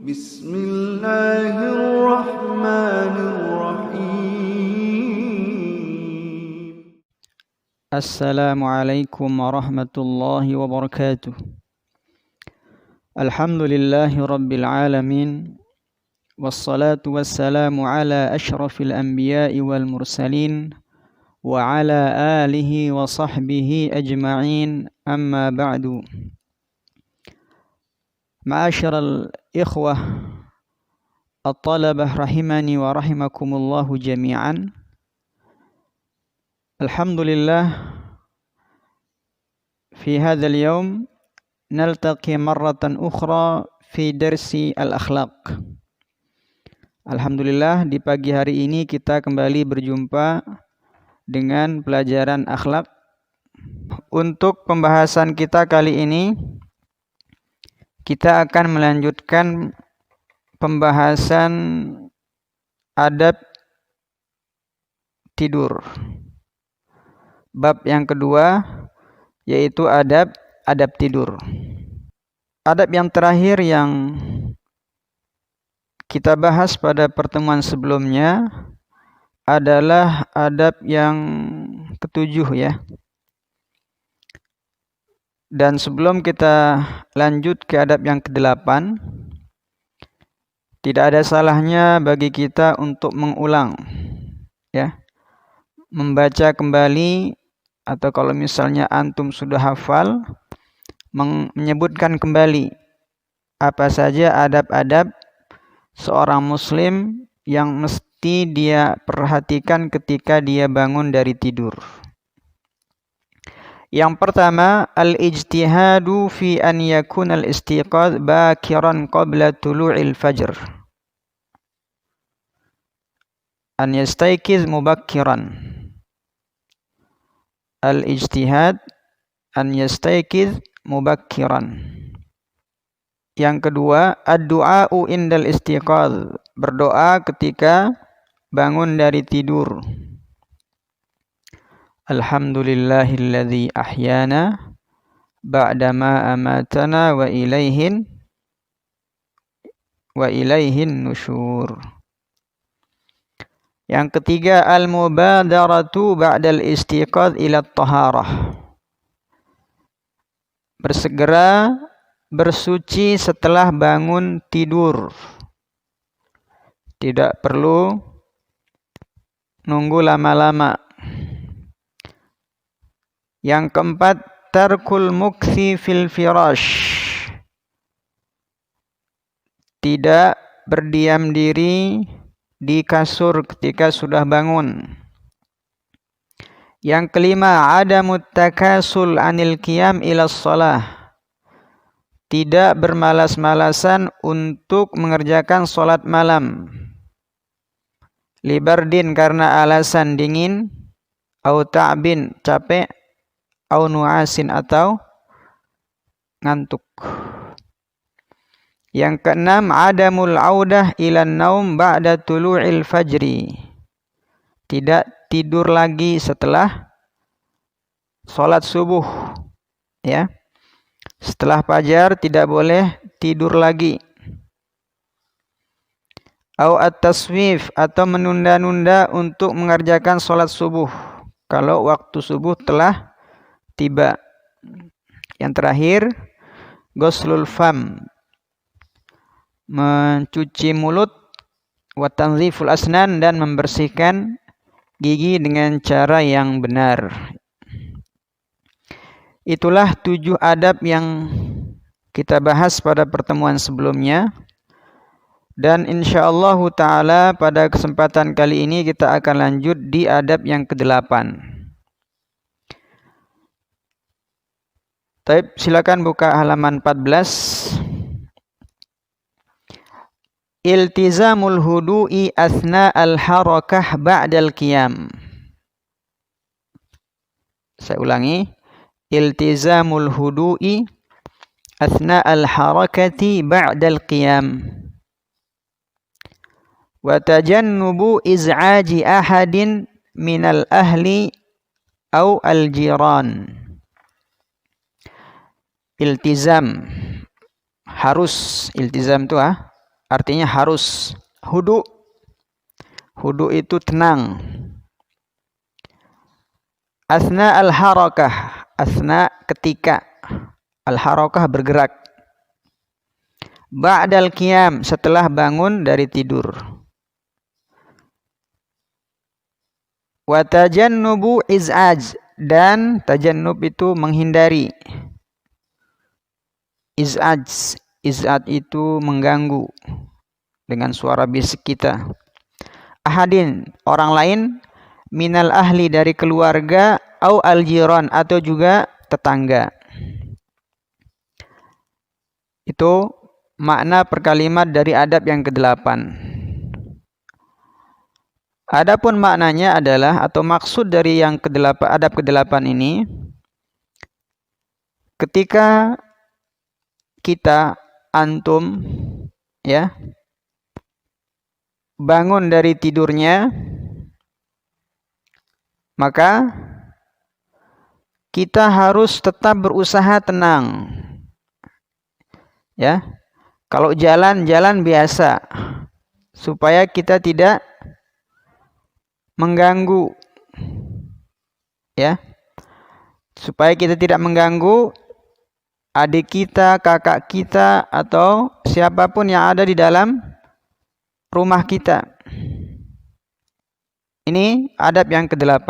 بسم الله الرحمن الرحيم. السلام عليكم ورحمة الله وبركاته. الحمد لله رب العالمين، والصلاة والسلام على أشرف الأنبياء والمرسلين وعلى آله وصحبه أجمعين، أما بعد. معاشر الإخوة الطلبة رحمني ورحمكم الله جميعا. Alhamdulillah, في هذا اليوم نلتقي مرة أخرى في درس الأخلاق. Alhamdulillah, di pagi hari ini kita kembali berjumpa dengan pelajaran akhlak. Untuk pembahasan kita kali ini, kita akan melanjutkan pembahasan adab tidur. Bab yang kedua yaitu adab tidur. Adab yang terakhir yang kita bahas pada pertemuan sebelumnya adalah adab yang ketujuh ya. Dan sebelum kita lanjut ke adab yang ke-8, tidak ada salahnya bagi kita untuk mengulang ya. Membaca kembali, atau kalau misalnya antum sudah hafal, menyebutkan kembali apa saja adab-adab seorang muslim yang mesti dia perhatikan ketika dia bangun dari tidur. Yang pertama, al-ijtihadu fi an yakuna al-istiqadh bakiran qabla tulu'il fajr. An yastayqiz mubakkiran. Al-ijtihad an yastayqiz mubakkiran. Yang kedua, ad-du'a'u indal istiqadh, berdoa ketika bangun dari tidur. Alhamdulillahilladzi ahyana ba'dama amatana wa ilaihin nusyur. Yang ketiga, al-mubadaratu ba'dal istiqadh ila taharah, bersegera bersuci setelah bangun tidur. Tidak perlu nunggu lama-lama. Yang keempat, tarkul mukthi fil firash, tidak berdiam diri di kasur ketika sudah bangun. Yang kelima, adamut takasul anil qiyam ila shalah, tidak bermalas-malasan untuk mengerjakan sholat malam. Libardin, karena alasan dingin, au ta'bin, capek, au nu'asin, atau ngantuk. Yang keenam, adamul audah ilan naum ba'da tulu'il fajri, tidak tidur lagi setelah sholat subuh ya. Setelah fajar tidak boleh tidur lagi. Au at-taswif, atau menunda-nunda untuk mengerjakan sholat subuh kalau waktu subuh telah tiba. Yang terakhir, ghuslul fam, mencuci mulut, wa tanziful asnan, dan membersihkan gigi dengan cara yang benar. Itulah 7 adab yang kita bahas pada pertemuan sebelumnya. Dan insyaallah ta'ala pada kesempatan kali ini kita akan lanjut di adab yang ke-8. Taib, silakan buka halaman 14. Iltizamul hudu'i athna al-harakah ba'dal qiyam. Saya ulangi. Iltizamul hudu'i athna al-harakati ba'dal qiyam. Wa tajannubu iz'aji ahadin minal ahli au al-jiran. Iltizam, harus, iltizam itu artinya harus. Hudu, hudu itu tenang. Asna al-harakah, asna ketika, al-harakah bergerak. Ba'dal qiyam, setelah bangun dari tidur. Wa tajannubu iz'aj, dan tajannub itu menghindari. Iz'aj, iz'aj itu mengganggu dengan suara bisik kita. Ahadin, orang lain, minal ahli, dari keluarga, au al-jiran, atau juga tetangga. Itu makna perkalimat dari adab yang ke-8. Adapun maknanya adalah, atau maksud dari yang ke-8, adab ke-8 ini, ketika kita, antum, ya, bangun dari tidurnya, maka kita harus tetap berusaha tenang. Ya. Kalau jalan-jalan biasa, supaya kita tidak mengganggu. Ya. Supaya kita tidak mengganggu adik kita, kakak kita, atau siapapun yang ada di dalam rumah kita. Ini adab yang ke-8.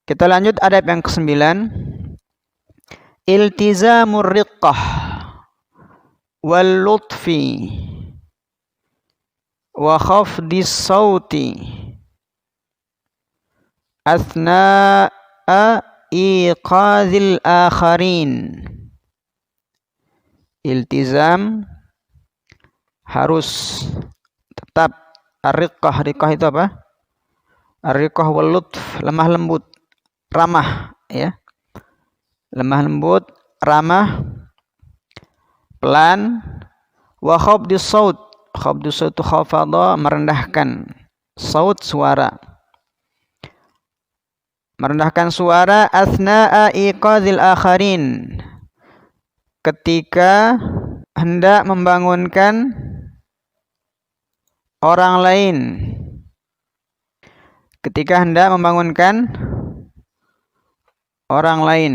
Kita lanjut adab yang ke-9. Iltizamur riqqah wal lutfi wa khafdis sauti athna'a iqadhil akharin. Iltizam, harus, tetap. Ar-riqqah, riqqah itu apa? Ar-riqqah wal lutf, lemah lembut, ramah, ya. Lemah lembut, ramah, pelan. Wa khafdis saut, khafdis saut itu khafadha, merendahkan, saut suara, merendahkan suara. Athna'a iqadhil akharin, ketika hendak membangunkan orang lain. Ketika hendak membangunkan orang lain.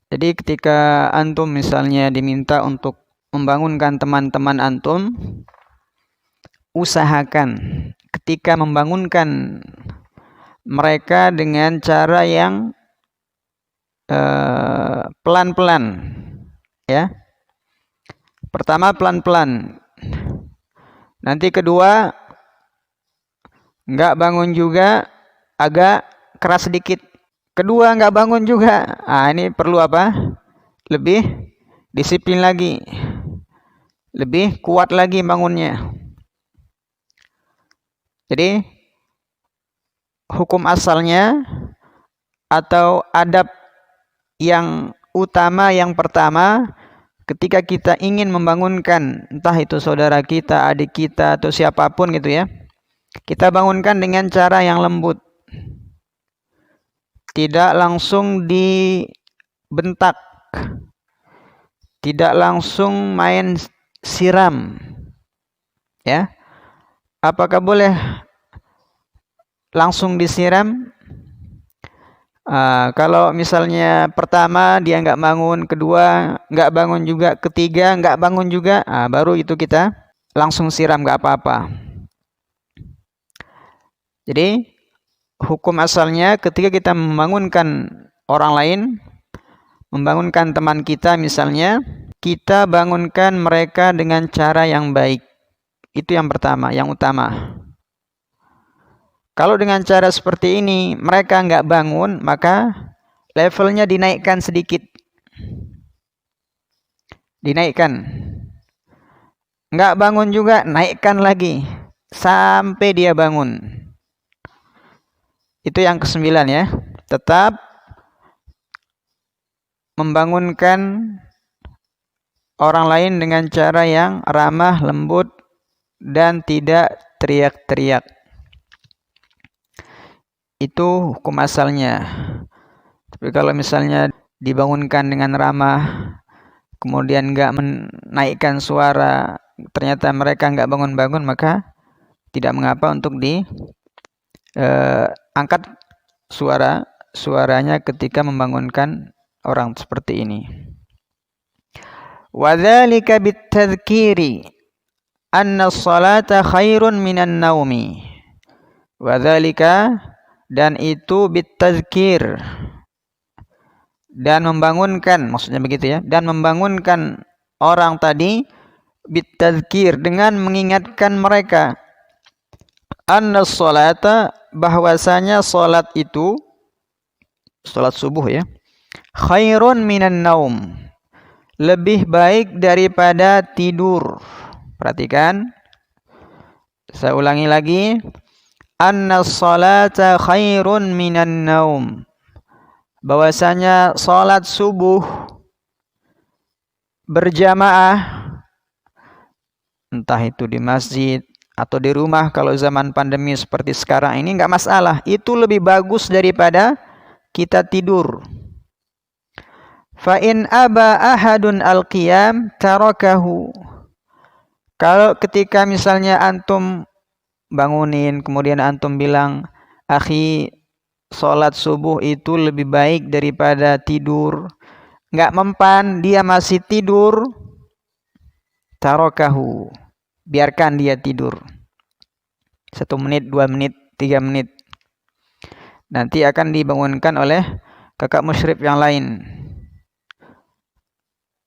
Jadi ketika antum misalnya diminta untuk membangunkan teman-teman antum, usahakan ketika membangunkan mereka dengan cara yang pelan-pelan, ya. Pertama pelan-pelan, nanti kedua nggak bangun juga, agak keras sedikit. Kedua nggak bangun juga, ini perlu apa? Lebih disiplin lagi, lebih kuat lagi bangunnya. Jadi hukum asalnya atau adab yang utama yang pertama, ketika kita ingin membangunkan entah itu saudara kita, adik kita, atau siapapun gitu ya, kita bangunkan dengan cara yang lembut, tidak langsung dibentak, tidak langsung main siram, ya. Apakah boleh langsung disiram? Kalau misalnya pertama dia nggak bangun, kedua nggak bangun juga, ketiga nggak bangun juga, baru itu kita langsung siram, nggak apa-apa. Jadi hukum asalnya ketika kita membangunkan orang lain, membangunkan teman kita misalnya, kita bangunkan mereka dengan cara yang baik. Itu yang pertama, yang utama. Kalau dengan cara seperti ini mereka nggak bangun, maka levelnya dinaikkan sedikit. Dinaikkan. Nggak bangun juga, naikkan lagi sampai dia bangun. Itu yang ke-9 ya. Tetap membangunkan orang lain dengan cara yang ramah, lembut, dan tidak teriak-teriak. Itu hukum asalnya. Tapi kalau misalnya dibangunkan dengan ramah, kemudian enggak menaikkan suara, ternyata mereka enggak bangun-bangun, maka tidak mengapa untuk angkat suaranya ketika membangunkan orang seperti ini. Wa dzalika bitadhkiri anna as-salata khairun minan naumi. Wa dzalika, dan itu bitadhkir, dan membangunkan, maksudnya begitu ya, dan membangunkan orang tadi bitadhkir, dengan mengingatkan mereka, anna as-salata, bahwasanya salat itu, salat subuh ya, khairun minan naum, lebih baik daripada tidur. Perhatikan, saya ulangi lagi, anna salata khairun minan naum, bahwasanya salat subuh berjamaah, entah itu di masjid atau di rumah, kalau zaman pandemi seperti sekarang ini enggak masalah, itu lebih bagus daripada kita tidur. Fa in aba ahadun al-qiyam tarakahu. Kalau ketika misalnya antum bangunin, kemudian antum bilang, akhi, sholat subuh itu lebih baik daripada tidur, enggak mempan, dia masih tidur, tarakahu, biarkan dia tidur 1 menit, 2 menit, 3 menit, nanti akan dibangunkan oleh kakak musyrif yang lain.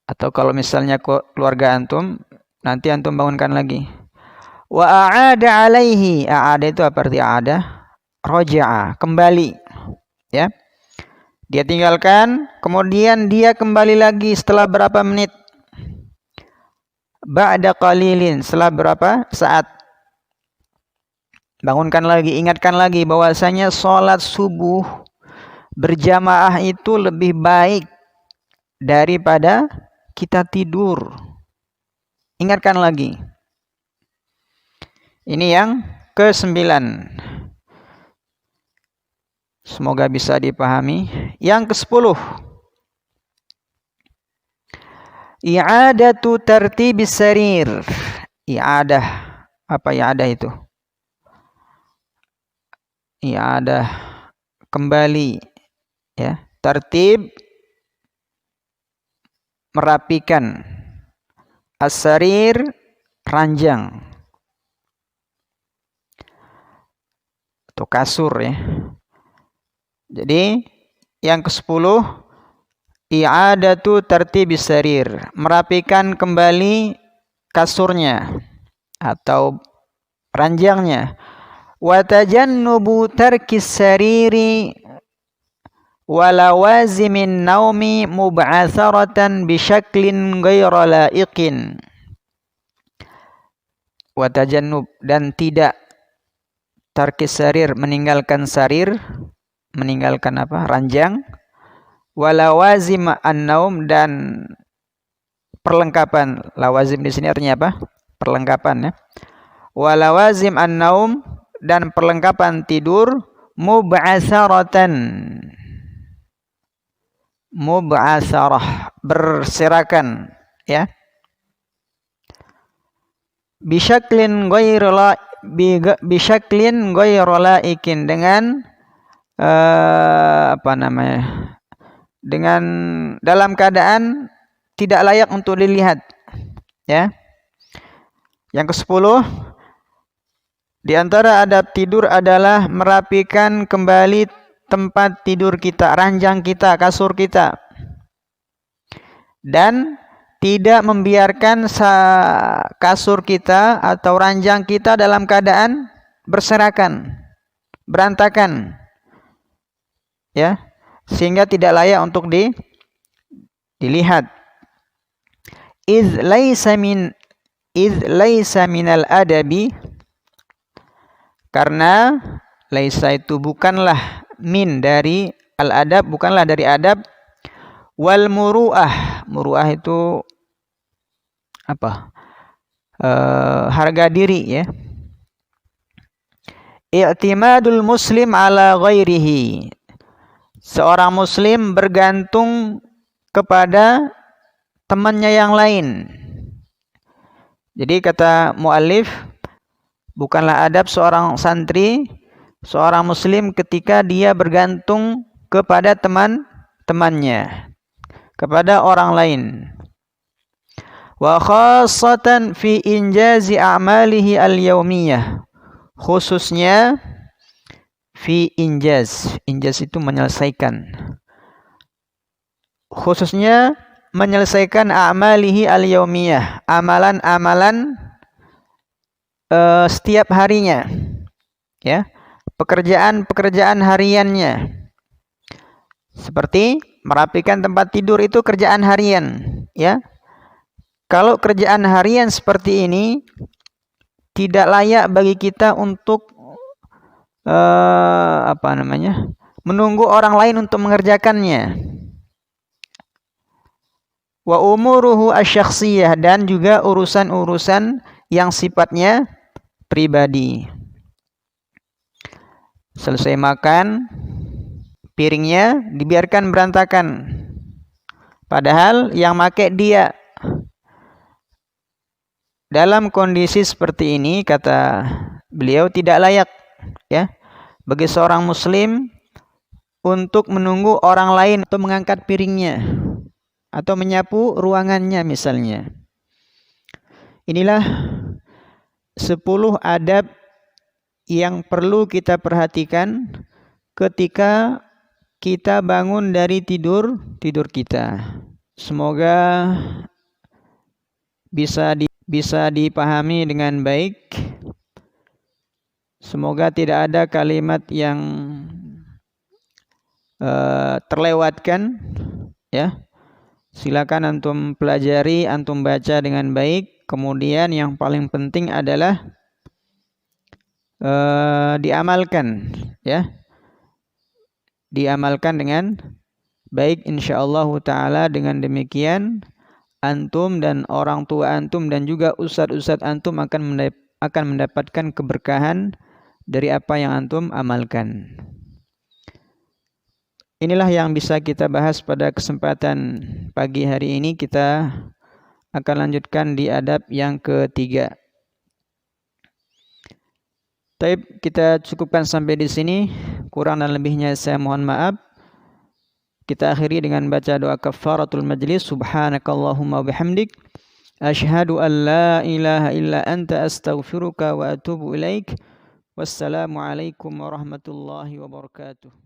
Atau kalau misalnya keluarga antum, nanti antum bangunkan lagi. Wa a'ada alaihi, a'ada itu apa arti a'ada? Raja'a, kembali, ya. Dia tinggalkan, kemudian dia kembali lagi setelah berapa menit? Ba'da qalilin, setelah berapa saat? Bangunkan lagi, ingatkan lagi bahwasanya sholat subuh berjamaah itu lebih baik daripada kita tidur. Ingatkan lagi. Ini yang ke-9. Semoga bisa dipahami. Yang ke-10. I'adatu tartibis sarir. I'adah. Apa i'adah itu? I'adah, kembali, ya. Tartib, merapikan. As-sarir, ranjang atau kasur, ya. Jadi yang ke-10, i'adatu tartibis sarir, merapikan kembali kasurnya atau ranjangnya. Wa tajannubu tarkis sariri wa lawazimin naumi mub'atsaratan bisyaklin ghaira laiqin. Wa tajannub, dan tidak, tarkis sarir, meninggalkan sarir, meninggalkan apa? Ranjang. Wa lawazim an-naum, dan perlengkapan. Lawazim di sini artinya apa? Perlengkapan, ya. Wa lawazim an-naum, dan perlengkapan tidur, mub'atsaratan, mub'atsarah, berserakan, ya. Bisyaklin ghairu laikin, dengan dengan dalam keadaan tidak layak untuk dilihat, ya. Yang ke-10, di antara adab tidur adalah merapikan kembali tempat tidur kita, ranjang kita, kasur kita, dan tidak membiarkan kasur kita atau ranjang kita dalam keadaan berserakan, berantakan, ya, sehingga tidak layak untuk dilihat. Idz laisa minal adabi, karena laisa itu bukanlah min dari al-adab, bukanlah dari adab. Wal muru'ah, muru'ah itu apa? Harga diri, ya. I'timadul muslim ala ghairihi, seorang muslim bergantung kepada temannya yang lain. Jadi kata muallif, bukanlah adab seorang santri, seorang muslim ketika dia bergantung kepada teman-temannya, kepada orang lain. Wa khassatan fi injazi a'malihi al-yaumiyah. Khususnya fi injaz. Injaz itu menyelesaikan. Khususnya menyelesaikan a'malihi al-yaumiyah. Amalan-amalan setiap harinya. Ya. Pekerjaan-pekerjaan hariannya. Seperti merapikan tempat tidur itu kerjaan harian, ya. Kalau kerjaan harian seperti ini tidak layak bagi kita untuk menunggu orang lain untuk mengerjakannya. Wa umuruhu asyakhsiyah, dan juga urusan-urusan yang sifatnya pribadi. Selesai makan, piringnya dibiarkan berantakan. Padahal yang make dia. Dalam kondisi seperti ini, kata beliau, tidak layak, ya, bagi seorang muslim untuk menunggu orang lain atau mengangkat piringnya atau menyapu ruangannya misalnya. Inilah 10 adab yang perlu kita perhatikan ketika kita bangun dari tidur kita. Semoga bisa dipahami dengan baik. Semoga tidak ada kalimat yang terlewatkan, ya. Silakan antum pelajari, antum baca dengan baik. Kemudian yang paling penting adalah diamalkan, ya. Diamalkan dengan baik insyaallah taala. Dengan demikian antum dan orang tua antum dan juga ustadz-ustadz antum akan mendapatkan keberkahan dari apa yang antum amalkan. Inilah yang bisa kita bahas pada kesempatan pagi hari ini. Kita akan lanjutkan di adab yang ketiga. Baik, kita cukupkan sampai di sini. Kurang dan lebihnya saya mohon maaf. Kita akhiri dengan baca doa kafaratul majlis. Subhanakallahumma bihamdik, asyhadu an la ilaha illa anta astaghfiruka wa atubu ilaik. Wassalamualaikum warahmatullahi wabarakatuh.